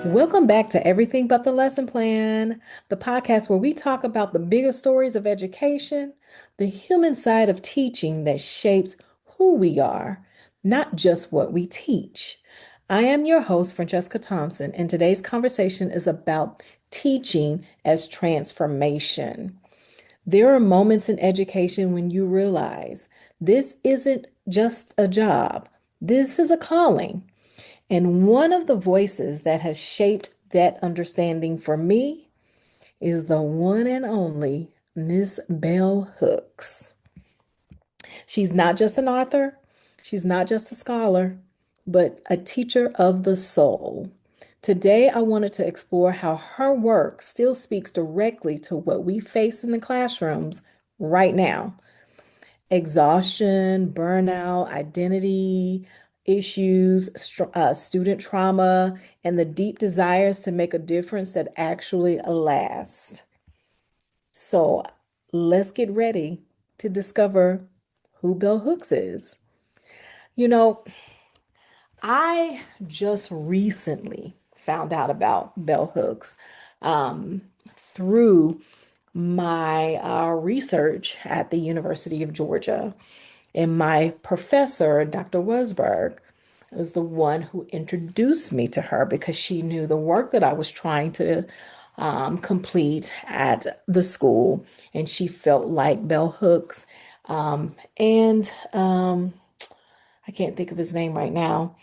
Welcome back to Everything But the Lesson Plan, the podcast where we talk about the bigger stories of education, the human side of teaching that shapes who we are, not just what we teach. I am your host, Franchesca Thompson, and today's conversation is about teaching as transformation. There are moments in education when you realize this isn't just a job, this is a calling. And one of the voices that has shaped that understanding for me is the one and only Miss Bell Hooks. She's not just an author, she's not just a scholar, but a teacher of the soul. Today, I wanted to explore how her work still speaks directly to what we face in the classrooms right now: exhaustion, burnout, identity issues, student trauma, and the deep desires to make a difference that actually last. So let's get ready to discover who Bell Hooks is. You know, I just recently found out about Bell Hooks through my research at the University of Georgia. And my professor, Dr. Wesberg, was the one who introduced me to her because she knew the work that I was trying to complete at the school. And she felt like Bell Hooks and I can't think of his name right now,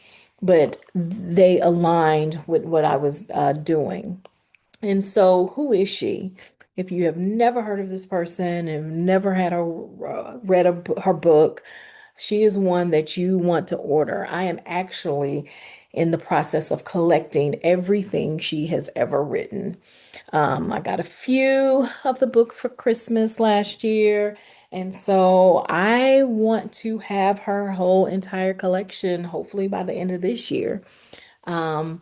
but they aligned with what I was doing. And so, who is she? If you have never heard of this person and never had her read her book, she is one that you want to order. I am actually in the process of collecting everything she has ever written. I got a few of the books for Christmas last year, and so I want to have her whole entire collection, hopefully by the end of this year. Um,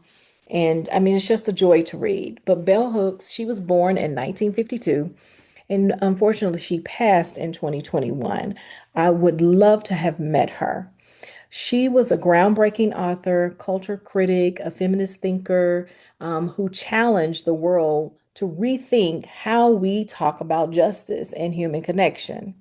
and I mean, it's just a joy to read. But Bell Hooks, she was born in 1952, and unfortunately, she passed in 2021. I would love to have met her. She was a groundbreaking author, culture critic, a feminist thinker who challenged the world to rethink how we talk about justice and human connection.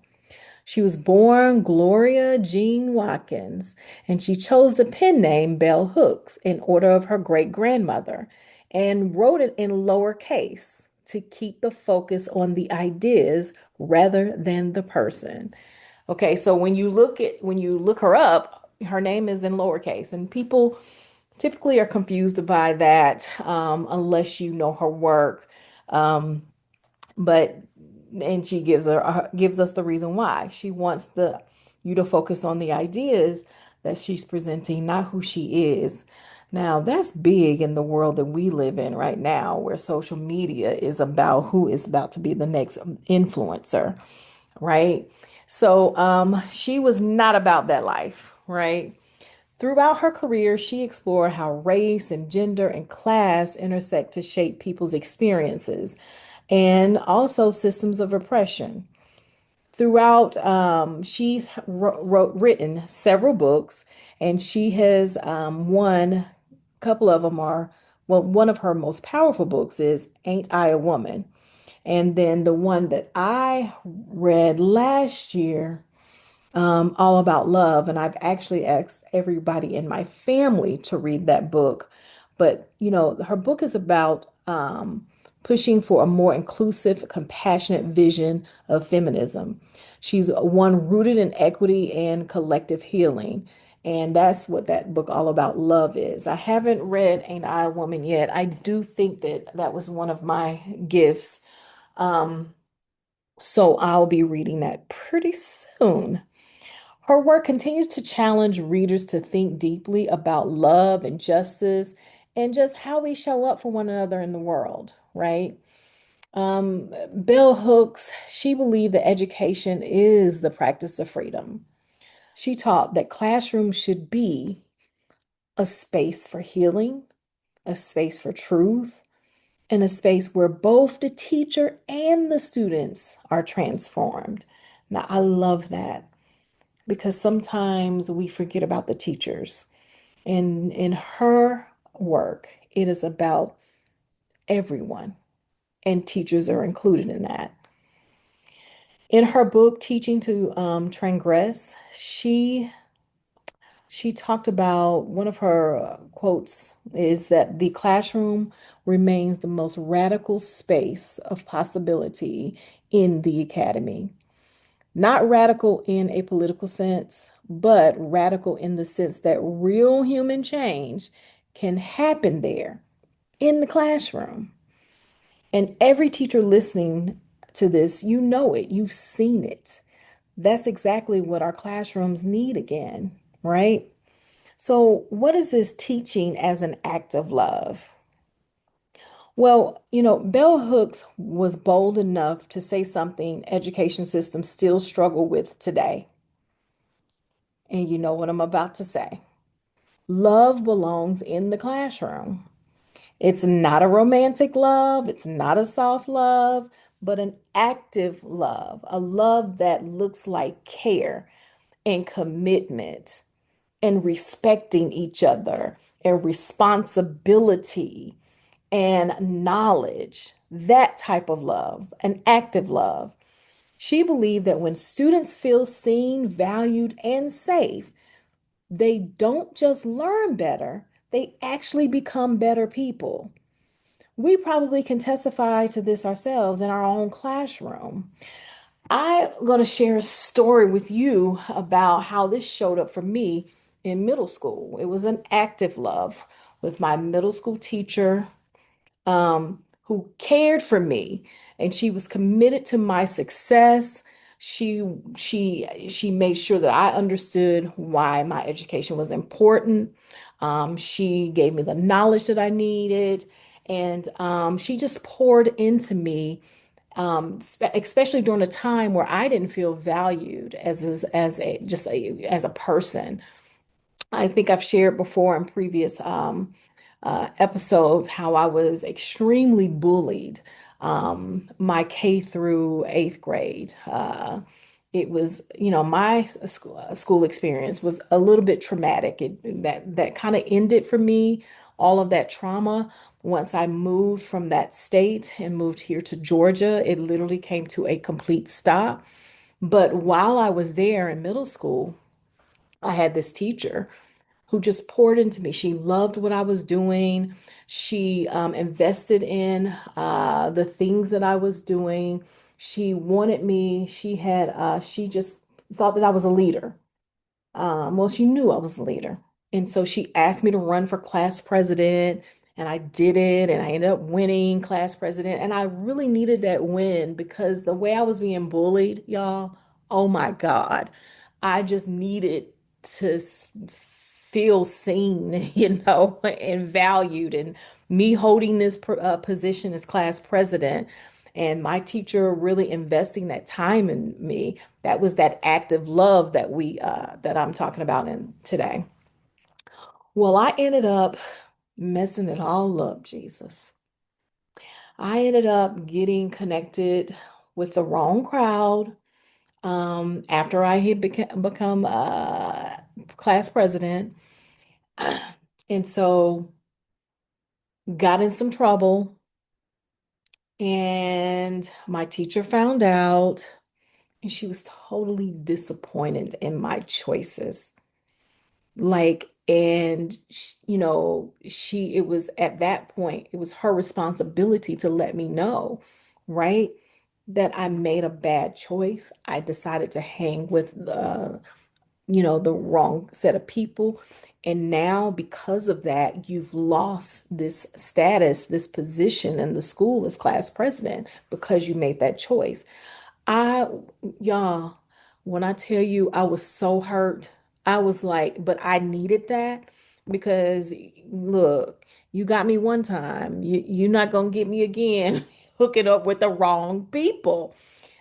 She was born Gloria Jean Watkins, and she chose the pen name Bell Hooks in order of her great grandmother and wrote it in lowercase to keep the focus on the ideas rather than the person. Okay, so when you look her up, her name is in lowercase, and people typically are confused by that unless you know her work. Um, but and she gives us the reason why. She wants the you to focus on the ideas that she's presenting, not who she is. Now, that's big in the world that we live in right now, where social media is about who is about to be the next influencer, right? So, she was not about that life, right? Throughout her career, she explored how race and gender and class intersect to shape people's experiences and also systems of oppression. Throughout, she's written several books, and she has won a couple of them are, well, one of her most powerful books is Ain't I a Woman? And then the one that I read last year, All About Love. And I've actually asked everybody in my family to read that book. But, you know, her book is about pushing for a more inclusive, compassionate vision of feminism. She's one rooted in equity and collective healing. And that's what that book, All About Love, is. I haven't read Ain't I a Woman yet. I do think that that was one of my gifts. Um, so I'll be reading that pretty soon. Her work continues to challenge readers to think deeply about love and justice and just how we show up for one another in the world, right? Bell Hooks, she believed that education is the practice of freedom. She taught that classrooms should be a space for healing, a space for truth, and a space where both the teacher and the students are transformed. Now, I love that because sometimes we forget about the teachers. And in her work. It is about everyone, and teachers are included in that. In her book, Teaching to Transgress, she talked about one of her quotes is that the classroom remains the most radical space of possibility in the academy. Not radical in a political sense, but radical in the sense that real human change can happen there in the classroom. And every teacher listening to this, you know it, you've seen it. That's exactly what our classrooms need again, right? So, what is this teaching as an act of love? Well, Bell Hooks was bold enough to say something education systems still struggle with today. And you know what I'm about to say. Love belongs in the classroom. It's not a romantic love, it's not a soft love, but an active love, a love that looks like care and commitment and respecting each other and responsibility and knowledge, that type of love, an active love. She believed that when students feel seen, valued, and safe, they don't just learn better, they actually become better people. We probably can testify to this ourselves in our own classroom. I'm going to share a story with you about how this showed up for me in middle school. It was an active love with my middle school teacher, who cared for me, and she was committed to my success. She made sure that I understood why my education was important. She gave me the knowledge that I needed, and she just poured into me, especially during a time where I didn't feel valued as a person. I think I've shared before in previous episodes how I was extremely bullied my K through eighth grade. It was, my school experience was a little bit traumatic. That kind of ended for me, all of that trauma. Once I moved from that state and moved here to Georgia, it literally came to a complete stop. But while I was there in middle school, I had this teacher who just poured into me. She loved what I was doing. She invested in the things that I was doing. She wanted me. She just thought that I was a leader. Well, she knew I was a leader. And so she asked me to run for class president, and I did it, and I ended up winning class president. And I really needed that win because the way I was being bullied, y'all, oh my God, I just needed to feel seen, and valued. And me holding this position as class president and my teacher really investing that time in me, that was that active love that I'm talking about in today. Well, I ended up messing it all up, Jesus. I ended up getting connected with the wrong crowd after I had become class president. And so got in some trouble, and my teacher found out, and she was totally disappointed in my choices. Like, and it was at that point, it was her responsibility to let me know, right? That I made a bad choice. I decided to hang with the wrong set of people. And now, because of that, you've lost this status, this position in the school as class president because you made that choice. I, y'all, when I tell you I was so hurt, I was like, but I needed that because look, you got me one time. You're not gonna get me again, hooking up with the wrong people.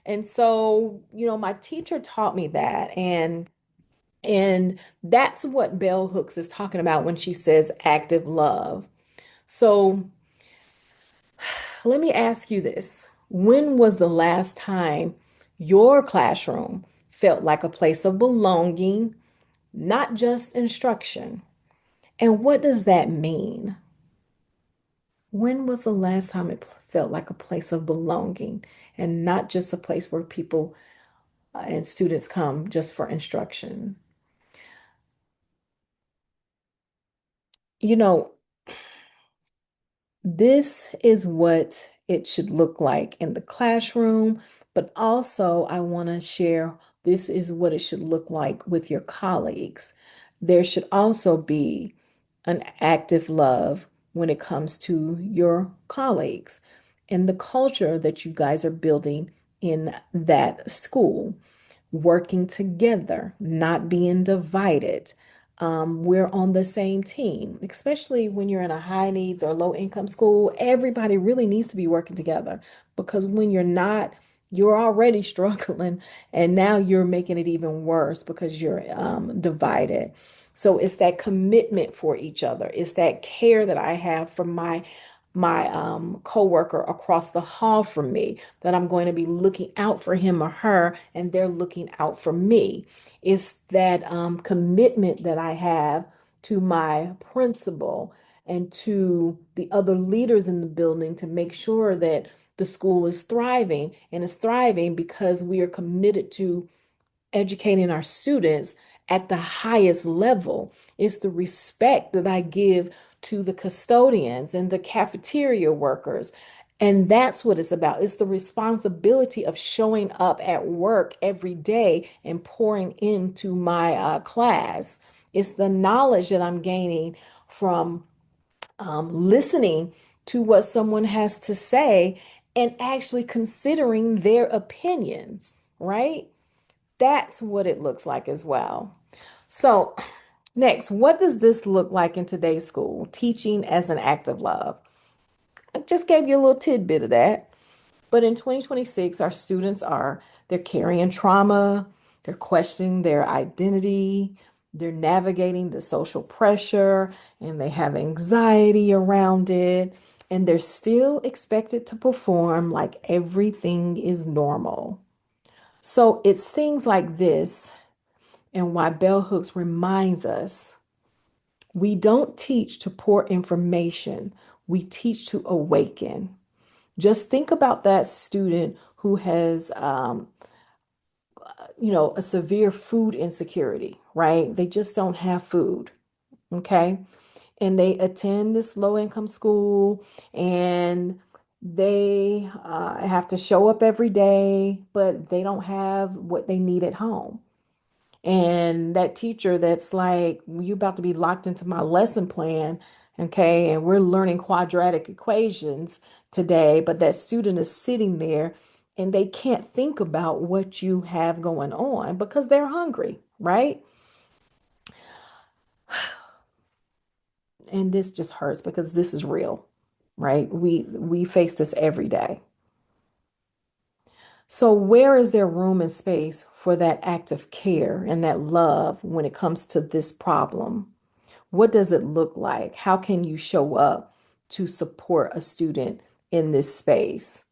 And so, my teacher taught me that. And that's what Bell Hooks is talking about when she says active love. So let me ask you this. When was the last time your classroom felt like a place of belonging, not just instruction? And what does that mean? When was the last time it felt like a place of belonging and not just a place where people and students come just for instruction? You know, this is what it should look like in the classroom, but also I want to share this is what it should look like with your colleagues. There should also be an active love when it comes to your colleagues and the culture that you guys are building in that school, working together, not being divided. We're on the same team, especially when you're in a high needs or low income school. Everybody really needs to be working together because when you're not, you're already struggling, and now you're making it even worse because you're divided. So it's that commitment for each other. It's that care that I have for my coworker across the hall from me, that I'm going to be looking out for him or her, and they're looking out for me. It's that commitment that I have to my principal and to the other leaders in the building to make sure that the school is thriving, and is thriving because we are committed to educating our students at the highest level. It's the respect that I give to the custodians and the cafeteria workers. And that's what it's about. It's the responsibility of showing up at work every day and pouring into my class. It's the knowledge that I'm gaining from listening to what someone has to say and actually considering their opinions, right? That's what it looks like as well. So, next, what does this look like in today's school? Teaching as an act of love. I just gave you a little tidbit of that. But in 2026, our students they're carrying trauma, they're questioning their identity, they're navigating the social pressure, and they have anxiety around it. And they're still expected to perform like everything is normal. So it's things like this and why bell hooks reminds us we don't teach to pour information, we teach to awaken. Just think about that student who has, a severe food insecurity, right? They just don't have food, okay? And they attend this low income school and they have to show up every day, but they don't have what they need at home. And that teacher that's like, you about to be locked into my lesson plan, okay? And we're learning quadratic equations today, but that student is sitting there and they can't think about what you have going on because they're hungry, right? And this just hurts because this is real, right? We face this every day. So where is there room and space for that act of care and that love when it comes to this problem? What does it look like? How can you show up to support a student in this space?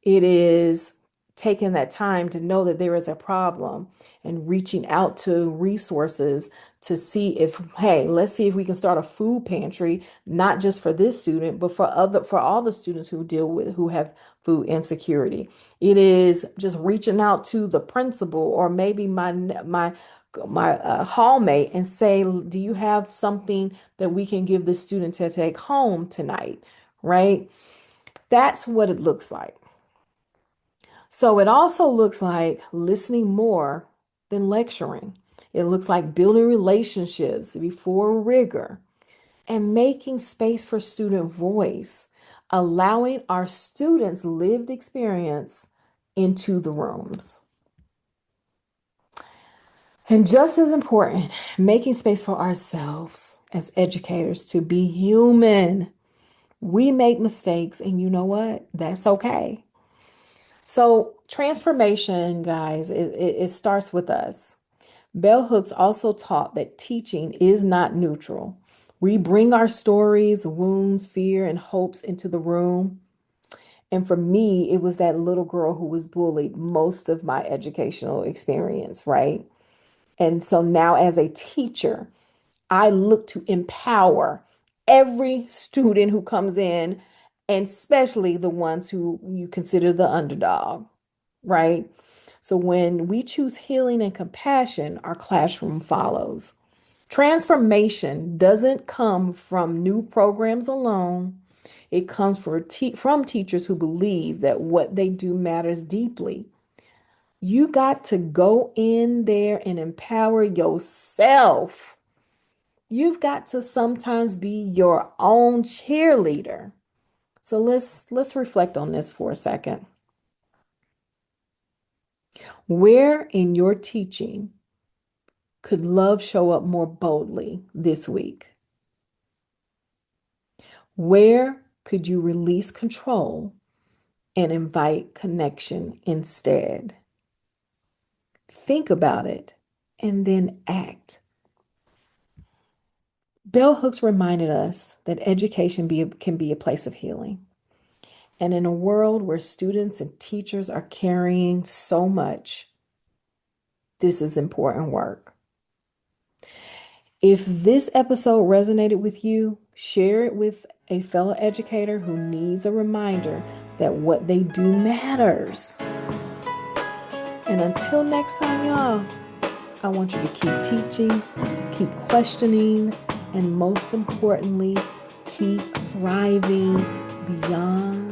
It is taking that time to know that there is a problem and reaching out to resources to see if, hey, let's see if we can start a food pantry, not just for this student, but for all the students who have food insecurity. It is just reaching out to the principal or maybe my hallmate and say, do you have something that we can give the student to take home tonight? Right? That's what it looks like. So it also looks like listening more than lecturing. It looks like building relationships before rigor and making space for student voice, allowing our students' lived experience into the rooms. And just as important, making space for ourselves as educators to be human. We make mistakes, and you know what? That's okay. So, transformation, guys, it starts with us. Bell Hooks also taught that teaching is not neutral. We bring our stories, wounds, fear, and hopes into the room. And for me, it was that little girl who was bullied most of my educational experience, right? And so now, as a teacher, I look to empower every student who comes in and especially the ones who you consider the underdog, right? So when we choose healing and compassion, our classroom follows. Transformation doesn't come from new programs alone. It comes from teachers who believe that what they do matters deeply. You got to go in there and empower yourself. You've got to sometimes be your own cheerleader. So let's reflect on this for a second. Where in your teaching could love show up more boldly this week? Where could you release control and invite connection instead? Think about it and then act. Bell Hooks reminded us that can be a place of healing. And in a world where students and teachers are carrying so much, this is important work. If this episode resonated with you, share it with a fellow educator who needs a reminder that what they do matters. And until next time, y'all, I want you to keep teaching, keep questioning, and most importantly, keep thriving beyond